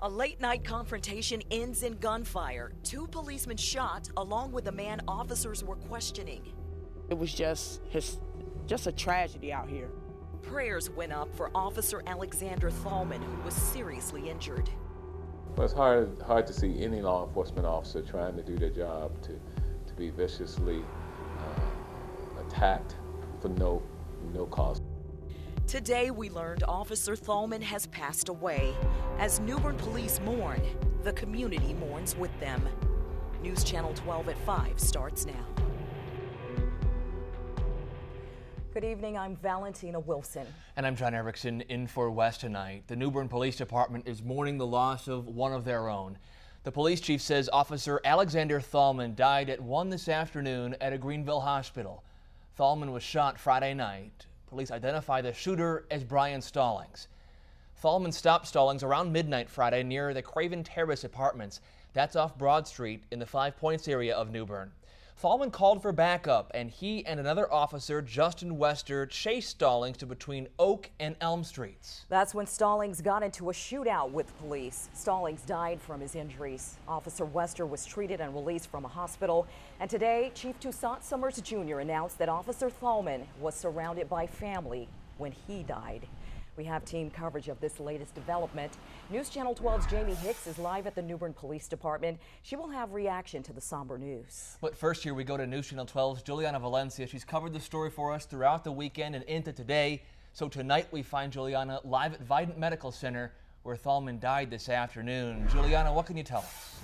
A late-night confrontation ends in gunfire. 2 policemen shot, along with the man officers were questioning. It was just a tragedy out here. Prayers went up for Officer Alexander Thalmann, who was seriously injured. Well, it's hard to see any law enforcement officer trying to do their job to be viciously attacked for no cause. Today we learned Officer Thalmann has passed away. As New Bern police mourn, the community mourns with them. News Channel 12 at 5 starts now. Good evening, I'm Valentina Wilson. And I'm John Erickson in for West tonight. The New Bern Police Department is mourning the loss of one of their own. The police chief says Officer Alexander Thalmann died at 1 this afternoon at a Greenville hospital. Thalmann was shot Friday night. Police identify the shooter as Brian Stallings. Thalmann stopped Stallings around midnight Friday near the Craven Terrace Apartments. That's off Broad Street in the 5 Points area of New Bern. Thalmann called for backup, and he and another officer, Justin Wester, chased Stallings to between Oak and Elm Streets. That's when Stallings got into a shootout with police. Stallings died from his injuries. Officer Wester was treated and released from a hospital. And today, Chief Toussaint Summers Jr. announced that Officer Thalmann was surrounded by family when he died. We have team coverage of this latest development. News Channel 12's Jamie Hicks is live at the New Bern Police Department. She will have reaction to the somber news. But first here we go to News Channel 12's Juliana Valencia. She's covered the story for us throughout the weekend and into today. So tonight we find Juliana live at Vidant Medical Center where Thalmann died this afternoon. Juliana, what can you tell us?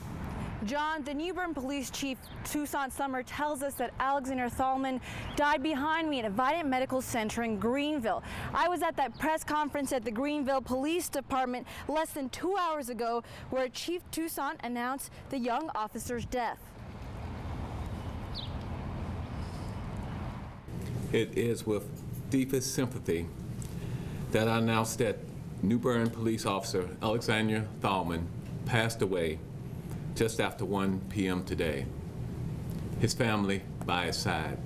John, the New Bern Police Chief Toussaint Summers tells us that Alexander Thalmann died behind me at a Vidant Medical Center in Greenville. I was at that press conference at the Greenville Police Department less than 2 hours ago where Chief Toussaint announced the young officer's death. It is with deepest sympathy that I announce that New Bern Police Officer Alexander Thalmann passed away just after 1 p.m. today. His family by his side.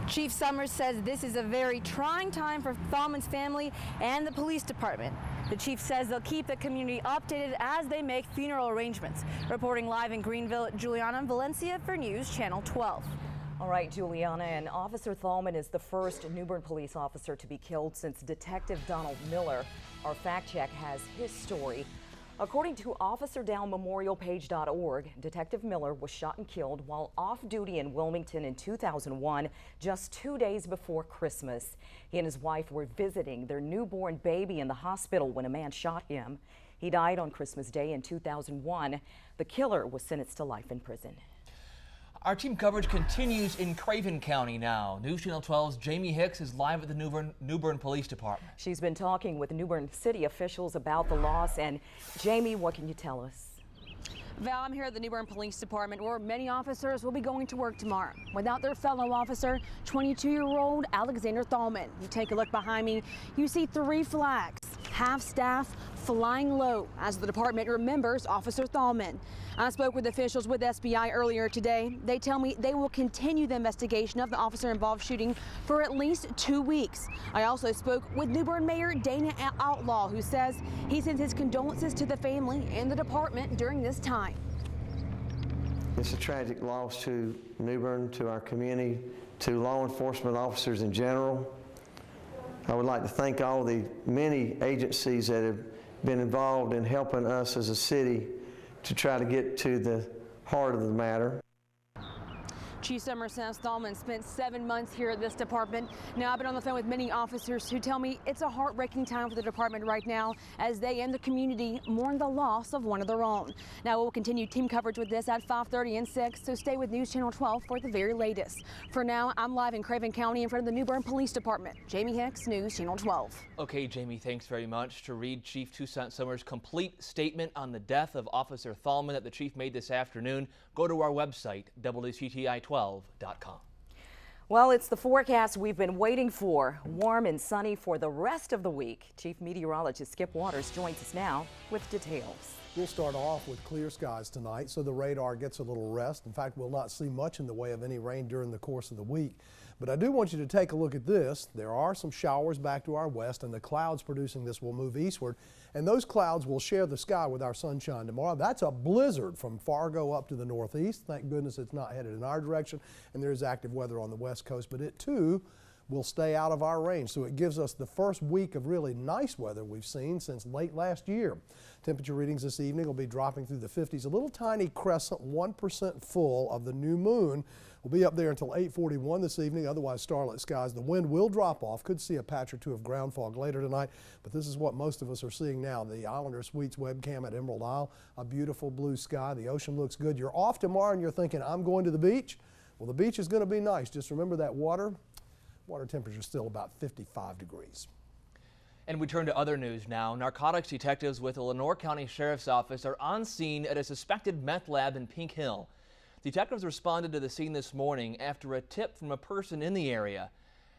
Chief Summers says this is a very trying time for Thalmann's family and the police department. The chief says they'll keep the community updated as they make funeral arrangements. Reporting live in Greenville, Juliana Valencia for News Channel 12. All right, Juliana, and Officer Thalmann is the first New Bern police officer to be killed since Detective Donald Miller. Our fact check has his story. According to OfficerDownMemorialPage.org, Detective Miller was shot and killed while off duty in Wilmington in 2001, just 2 days before Christmas. He and his wife were visiting their newborn baby in the hospital when a man shot him. He died on Christmas Day in 2001. The killer was sentenced to life in prison. Our team coverage continues in Craven County now. News Channel 12's Jamie Hicks is live at the New Bern Police Department. She's been talking with New Bern City officials about the loss. And Jamie, what can you tell us? Val, I'm here at the New Bern Police Department where many officers will be going to work tomorrow without their fellow officer, 22-year-old Alexander Thalmann. You take a look behind me, you see 3 flags, half staff flying low as the department remembers Officer Thalmann. I spoke with officials with SBI earlier today. They tell me they will continue the investigation of the officer-involved shooting for at least 2 weeks. I also spoke with New Bern Mayor Dana Outlaw, who says he sends his condolences to the family and the department during this time. It's a tragic loss to New Bern, to our community, to law enforcement officers in general. I would like to thank all the many agencies that have been involved in helping us as a city to try to get to the heart of the matter. Chief Summers says Thalmann spent 7 months here at this department. Now, I've been on the phone with many officers who tell me it's a heartbreaking time for the department right now as they and the community mourn the loss of one of their own. Now, we'll continue team coverage with this at 5:30 and 6, so stay with News Channel 12 for the very latest. For now, I'm live in Craven County in front of the New Bern Police Department. Jamie Hicks, News Channel 12. Okay, Jamie, thanks very much. To read Chief Toussaint Summers' complete statement on the death of Officer Thalmann that the chief made this afternoon, go to our website, WCTI12.com. Well, it's the forecast we've been waiting for. Warm and sunny for the rest of the week. Chief Meteorologist Skip Waters joins us now with details. We'll start off with clear skies tonight, so the radar gets a little rest. In fact, we'll not see much in the way of any rain during the course of the week. But I do want you to take a look at this. There are some showers back to our west, and the clouds producing this will move eastward. And those clouds will share the sky with our sunshine tomorrow. That's a blizzard from Fargo up to the northeast. Thank goodness it's not headed in our direction. And there is active weather on the west coast, but it too will stay out of our range. So it gives us the first week of really nice weather we've seen since late last year. Temperature readings this evening will be dropping through the 50s. A little tiny crescent, 1% full of the new moon will be up there until 8:41 this evening. Otherwise, starlit skies. The wind will drop off. Could see a patch or two of ground fog later tonight, but this is what most of us are seeing now. The Islander Suites webcam at Emerald Isle, a beautiful blue sky. The ocean looks good. You're off tomorrow and you're thinking, I'm going to the beach. Well, the beach is going to be nice. Just remember that water temperature is still about 55 degrees. And we turn to other news now. Narcotics detectives with the Lenore County Sheriff's Office are on scene at a suspected meth lab in Pink Hill. Detectives responded to the scene this morning after a tip from a person in the area.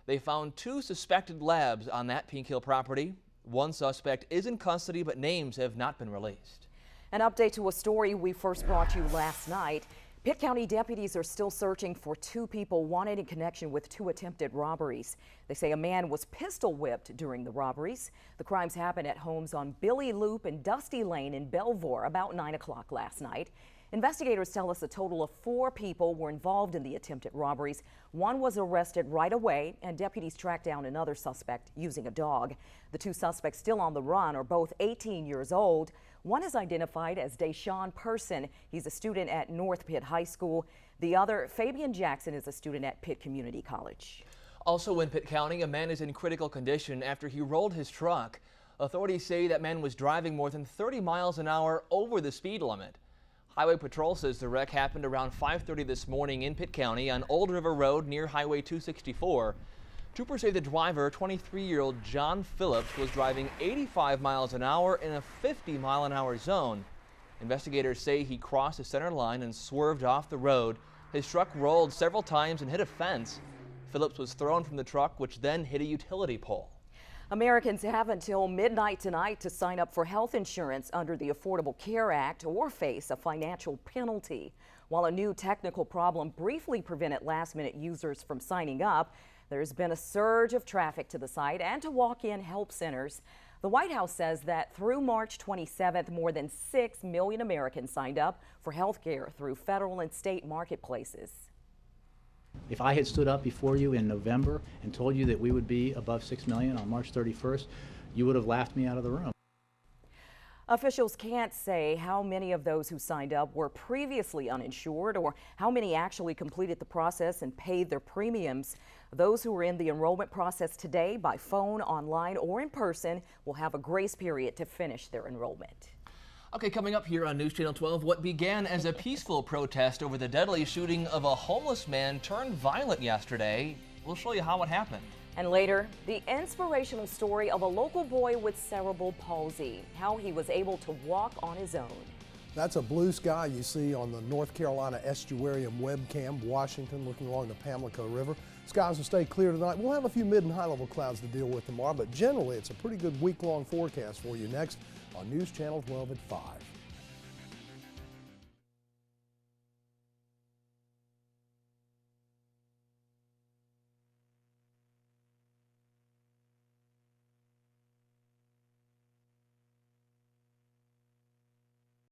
They found 2 suspected labs on that Pink Hill property. One suspect is in custody, but names have not been released. An update to a story we first brought you last night. Pitt County deputies are still searching for 2 people wanted in connection with 2 attempted robberies. They say a man was pistol whipped during the robberies. The crimes happened at homes on Billy Loop and Dusty Lane in Belvoir about 9 o'clock last night. Investigators tell us a total of 4 people were involved in the attempted robberies. One was arrested right away, and deputies tracked down another suspect using a dog. The 2 suspects still on the run are both 18 years old. One is identified as Deshaun Person. He's a student at North Pitt High School. The other, Fabian Jackson, is a student at Pitt Community College. Also in Pitt County, a man is in critical condition after he rolled his truck. Authorities say that man was driving more than 30 miles an hour over the speed limit. Highway Patrol says the wreck happened around 5:30 this morning in Pitt County on Old River Road near Highway 264. Troopers say the driver, 23-year-old John Phillips, was driving 85 miles an hour in a 50-mile-an-hour zone. Investigators say he crossed the center line and swerved off the road. His truck rolled several times and hit a fence. Phillips was thrown from the truck, which then hit a utility pole. Americans have until midnight tonight to sign up for health insurance under the Affordable Care Act or face a financial penalty. While a new technical problem briefly prevented last-minute users from signing up, there's been a surge of traffic to the site and to walk-in help centers. The White House says that through March 27th, more than 6 million Americans signed up for health care through federal and state marketplaces. If I had stood up before you in November and told you that we would be above 6 million on March 31st, you would have laughed me out of the room. Officials can't say how many of those who signed up were previously uninsured or how many actually completed the process and paid their premiums. Those who are in the enrollment process today by phone, online, or in person will have a grace period to finish their enrollment. Okay, coming up here on News Channel 12, what began as a peaceful protest over the deadly shooting of a homeless man turned violent yesterday. We'll show you how it happened. And later, the inspirational story of a local boy with cerebral palsy, how he was able to walk on his own. That's a blue sky you see on the North Carolina Estuarium webcam, Washington, looking along the Pamlico River. Skies will stay clear tonight. We'll have a few mid and high level clouds to deal with tomorrow, but generally it's a pretty good week-long forecast for you next on News Channel 12 at 5.